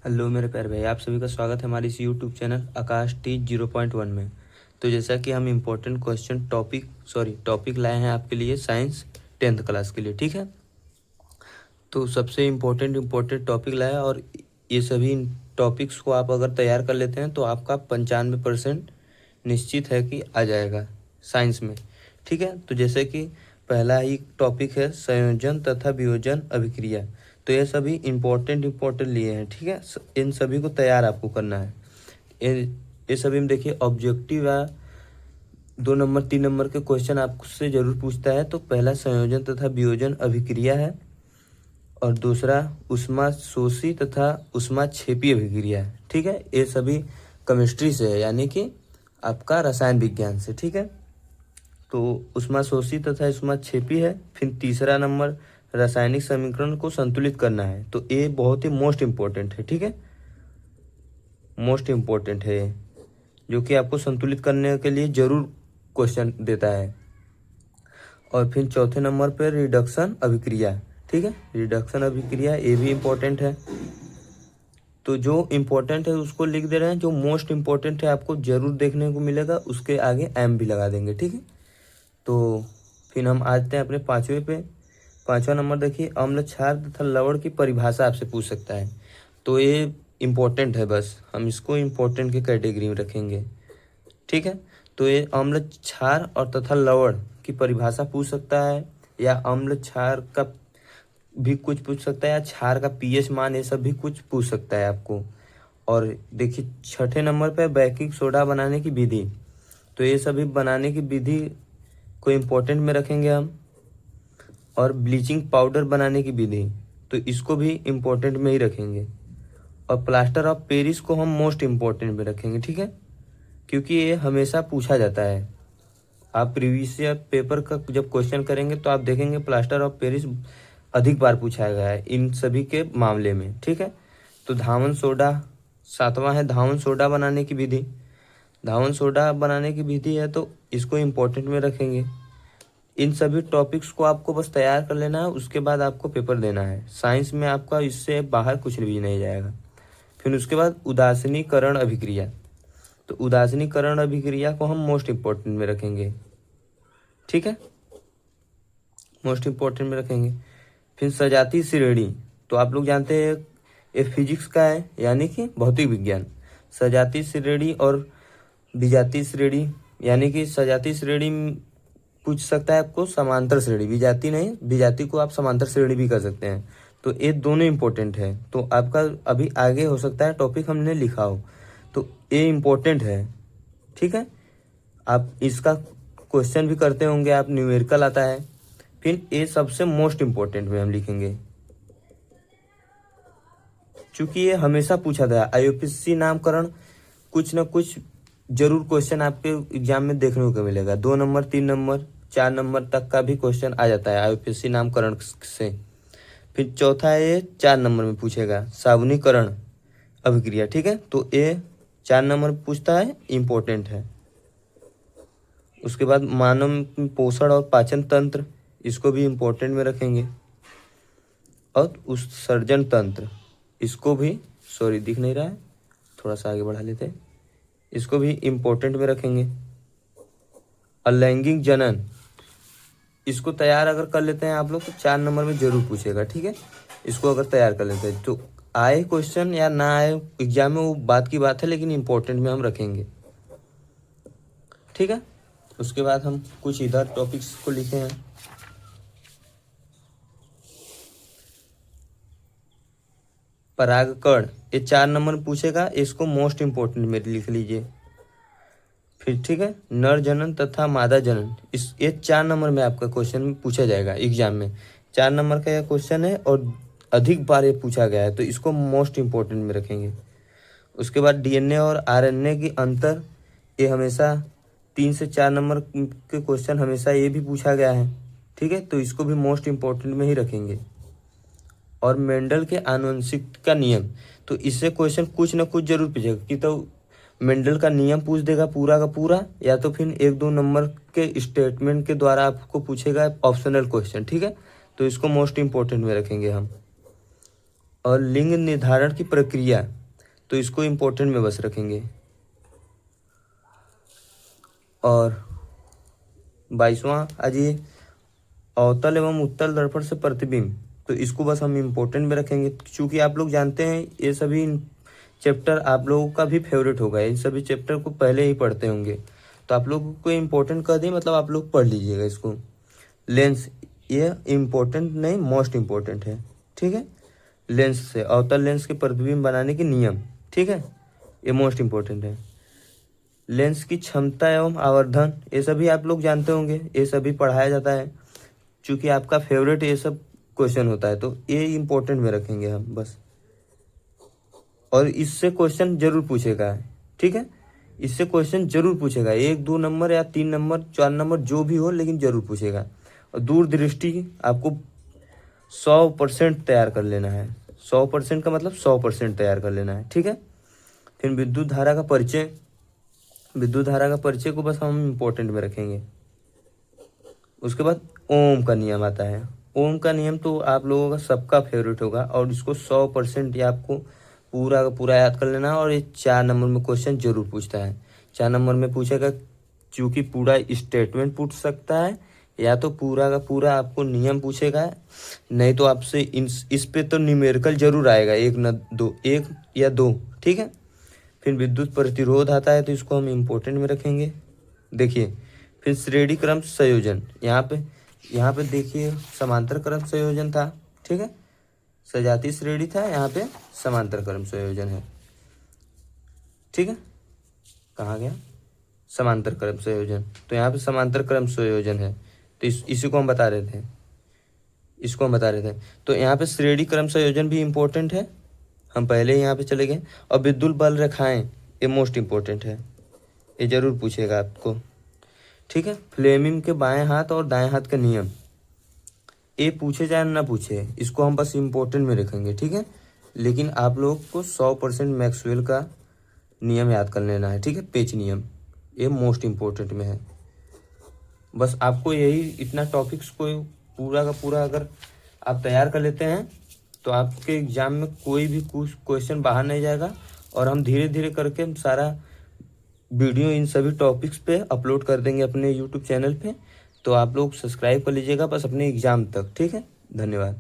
Hello मेरे प्यारे भाई, आप सभी का स्वागत है हमारे इस यूट्यूब चैनल आकाश टी 0.1 में। तो जैसा कि हम इम्पोर्टेंट क्वेश्चन टॉपिक लाए हैं आपके लिए साइंस 10th क्लास के लिए, ठीक है। तो सबसे इम्पोर्टेंट टॉपिक लाया और ये सभी टॉपिक्स को आप अगर तैयार कर लेते हैं तो आपका 95% निश्चित है कि आ जाएगा साइंस में, ठीक है। तो जैसे कि पहला ही टॉपिक है संयोजन तथा वियोजन अभिक्रिया। तो ये सभी इम्पोर्टेंट लिए हैं, ठीक है। इन सभी को तैयार आपको करना है। ये सभी में देखिए ऑब्जेक्टिव या 2 नंबर 3 नंबर के क्वेश्चन आपसे जरूर पूछता है। तो पहला संयोजन तथा वियोजन अभिक्रिया है और दूसरा उष्मा शोषी तथा उष्मा क्षेपी अभिक्रिया है, ठीक है। ये सभी केमिस्ट्री से है, यानी कि आपका रसायन विज्ञान से, ठीक है। तो उष्मा शोषी तथा उष्मा क्षेपी है। फिर तीसरा नंबर रासायनिक समीकरण को संतुलित करना है। तो ये बहुत ही मोस्ट इम्पोर्टेंट है, ठीक है। मोस्ट इम्पोर्टेंट है ये, जो कि आपको संतुलित करने के लिए जरूर क्वेश्चन देता है। और फिर चौथे नंबर पर रिडक्शन अभिक्रिया, ठीक है। रिडक्शन अभिक्रिया ये भी इम्पोर्टेंट है। तो जो इम्पोर्टेंट है उसको लिख दे रहे हैं, जो मोस्ट इम्पोर्टेंट है आपको जरूर देखने को मिलेगा, उसके आगे एम भी लगा देंगे, ठीक है। तो फिर हम आते हैं अपने पांचवें पे। पांचवा नंबर देखिए, अम्ल क्षार तथा लवण की परिभाषा आपसे पूछ सकता है। तो ये इम्पोर्टेंट है, बस हम इसको इम्पोर्टेंट की कैटेगरी में रखेंगे, ठीक है। तो ये अम्ल क्षार और तथा लवण की परिभाषा पूछ सकता है, या अम्ल क्षार का भी कुछ पूछ सकता है, या क्षार का पीएच मान, ये सब भी कुछ पूछ सकता है आपको। और देखिए छठे नंबर पे बेकिंग सोडा बनाने की विधि। तो ये सभी बनाने की विधि को इम्पोर्टेंट में रखेंगे हम। और ब्लीचिंग पाउडर बनाने की विधि, तो इसको भी इम्पोर्टेंट में ही रखेंगे। और प्लास्टर ऑफ पेरिस को हम मोस्ट इम्पोर्टेंट में रखेंगे, ठीक है, क्योंकि ये हमेशा पूछा जाता है। आप प्रीवियस ईयर पेपर का जब क्वेश्चन करेंगे तो आप देखेंगे प्लास्टर ऑफ पेरिस अधिक बार पूछा गया है इन सभी के मामले में, ठीक है। तो धावन सोडा, सातवां है धावन सोडा बनाने की विधि। धावन सोडा बनाने की विधि है, तो इसको इम्पोर्टेंट में रखेंगे। इन सभी टॉपिक्स को आपको बस तैयार कर लेना है, उसके बाद आपको पेपर देना है। साइंस में आपका इससे बाहर कुछ भी नहीं जाएगा। फिर उसके बाद उदासीनीकरण अभिक्रिया। तो उदासीनीकरण अभिक्रिया को हम मोस्ट इम्पोर्टेंट में रखेंगे, ठीक है, मोस्ट इम्पोर्टेंट में रखेंगे। फिर सजातीय श्रेणी, तो आप लोग जानते हैं ये फिजिक्स का है, यानी कि भौतिक विज्ञान। सजातीय श्रेणी और विजातीय श्रेणी, यानी कि सजातीय श्रेणी पूछ सकता है आपको, समांतर श्रेणी, विजातीय नहीं, विजातीय को आप समांतर श्रेणी भी कर सकते हैं। तो ये दोनों इम्पोर्टेंट है। तो आपका अभी आगे हो सकता है टॉपिक हमने लिखा हो, तो ये इम्पोर्टेंट है, ठीक है। आप इसका क्वेश्चन भी करते होंगे आप, न्यूमेरिकल आता है। फिर ये सबसे मोस्ट इम्पोर्टेंट में हम लिखेंगे, क्योंकि ये हमेशा पूछा था। आईयूपीएसी नामकरण कुछ न कुछ जरूर क्वेश्चन आपके एग्जाम में देखने को मिलेगा। 2 नंबर 3 नंबर 4 नंबर तक का भी क्वेश्चन आ जाता है आईयूपीएसी नामकरण से। फिर चौथा है ये 4 नंबर में पूछेगा साबुनीकरण अभिक्रिया, ठीक है। तो ये 4 नंबर पूछता है, इम्पोर्टेंट है। उसके बाद मानव पोषण और पाचन तंत्र, इसको भी इम्पोर्टेंट में रखेंगे। और उत्सर्जन तंत्र, इसको भी, सॉरी दिख नहीं रहा है, थोड़ा सा आगे बढ़ा लेते हैं, इसको भी इम्पोर्टेंट में रखेंगे। अलैंगिक जनन, इसको तैयार अगर कर लेते हैं आप लोग तो 4 नंबर में जरूर पूछेगा, ठीक है। इसको अगर तैयार कर लेते हैं तो आए क्वेश्चन या ना आए एग्जाम में वो बात की बात है, लेकिन इम्पोर्टेंट में हम रखेंगे, ठीक है। उसके बाद हम कुछ इधर टॉपिक्स को लिखे हैं। परागकण, ये 4 नंबर में पूछेगा, इसको मोस्ट इम्पोर्टेंट में लिख लीजिए। फिर ठीक है, नर जनन तथा मादा जनन, इस ये 4 नंबर में आपका क्वेश्चन पूछा जाएगा एग्जाम में। 4 नंबर का यह क्वेश्चन है और अधिक बार ये पूछा गया है, तो इसको मोस्ट इम्पोर्टेंट में रखेंगे। उसके बाद डीएनए और आरएनए की अंतर, ये हमेशा 3 से 4 नंबर के क्वेश्चन हमेशा ये भी पूछा गया है, ठीक है। तो इसको भी मोस्ट इम्पोर्टेंट में ही रखेंगे। और मेंडल के आनुवंशिकता नियम, तो इससे क्वेश्चन कुछ ना कुछ जरूर पूछेगा कि तो मेंडल का नियम पूछ देगा पूरा का पूरा, या तो फिर 1-2 नंबर के स्टेटमेंट के द्वारा आपको पूछेगा ऑप्शनल क्वेश्चन, ठीक है। तो इसको मोस्ट इम्पोर्टेंट में रखेंगे हम। और लिंग निर्धारण की प्रक्रिया, तो इसको इम्पोर्टेंट में बस रखेंगे। और 22वां आज ये अवतल एवं उत्तल दर्पण से प्रतिबिंब, तो इसको बस हम इम्पोर्टेंट में रखेंगे, क्योंकि आप लोग जानते हैं ये सभी चैप्टर आप लोगों का भी फेवरेट होगा, इन सभी चैप्टर को पहले ही पढ़ते होंगे, तो आप लोगों को इम्पोर्टेंट कर दें, मतलब आप लोग पढ़ लीजिएगा इसको। लेंस ये इम्पोर्टेंट नहीं, मोस्ट इम्पोर्टेंट है, ठीक है। लेंस से अवतल लेंस के प्रतिबिंब बनाने के नियम, ठीक है, ये मोस्ट इम्पोर्टेंट है। लेंस की क्षमता एवं आवर्धन, ये सभी आप लोग जानते होंगे, ये सभी पढ़ाया जाता है, क्योंकि आपका फेवरेट ये सब क्वेश्चन होता है, तो ये इम्पोर्टेंट में रखेंगे हम बस। और इससे क्वेश्चन जरूर पूछेगा, ठीक है, इससे क्वेश्चन जरूर पूछेगा, 1 2 नंबर या 3 नंबर 4 नंबर जो भी हो, लेकिन जरूर पूछेगा। और दूरदृष्टि आपको 100% तैयार कर लेना है, 100% का मतलब 100% तैयार कर लेना है, ठीक है। फिर विद्युत धारा का परिचय, विद्युत धारा का परिचय को बस हम इम्पोर्टेंट में रखेंगे। उसके बाद ओम का नियम आता है। ओम का नियम तो आप लोगों का सबका फेवरेट होगा, और इसको 100% ये आपको पूरा का पूरा याद कर लेना है। और ये 4 नंबर में क्वेश्चन जरूर पूछता है, 4 नंबर में पूछेगा, क्योंकि पूरा स्टेटमेंट पूछ सकता है, या तो पूरा का पूरा आपको नियम पूछेगा, नहीं तो आपसे इस पे तो न्यूमेरिकल जरूर आएगा, 1 या 2, ठीक है। फिर विद्युत प्रतिरोध आता है, तो इसको हम इम्पोर्टेंट में रखेंगे। देखिए, फिर श्रेणी क्रम संयोजन, यहाँ पे देखिए समांतर क्रम संयोजन था, ठीक है, सजातीय श्रेणी था, यहाँ पे समांतर क्रम संयोजन है, ठीक है। कहाँ गया समांतर क्रम संयोजन, तो यहाँ पे समांतर क्रम संयोजन है, तो इसी को हम बता रहे थे, इसको हम बता रहे थे। तो यहाँ पे श्रेणी क्रम संयोजन भी इम्पोर्टेंट है, हम पहले ही यहाँ पे चले गए। और विद्युत बल रेखाएं, ये मोस्ट इम्पोर्टेंट है, ये जरूर पूछेगा आपको, ठीक है। फ्लेमिंग के बाएं हाथ और दाएं हाथ का नियम, ये पूछे जाए ना पूछे, इसको हम बस इम्पोर्टेंट में रखेंगे, ठीक है। लेकिन आप लोग को 100% मैक्सवेल का नियम याद कर लेना है, ठीक है, पेच नियम, ये मोस्ट इम्पोर्टेंट में है। बस आपको यही इतना टॉपिक्स को पूरा का पूरा अगर आप तैयार कर लेते हैं, तो आपके एग्जाम में कोई भी कुछ क्वेश्चन बाहर नहीं जाएगा। और हम धीरे धीरे करके हम सारा वीडियो इन सभी टॉपिक्स पे अपलोड कर देंगे अपने यूट्यूब चैनल पे, तो आप लोग सब्सक्राइब कर लीजिएगा बस अपने एग्जाम तक, ठीक है। धन्यवाद।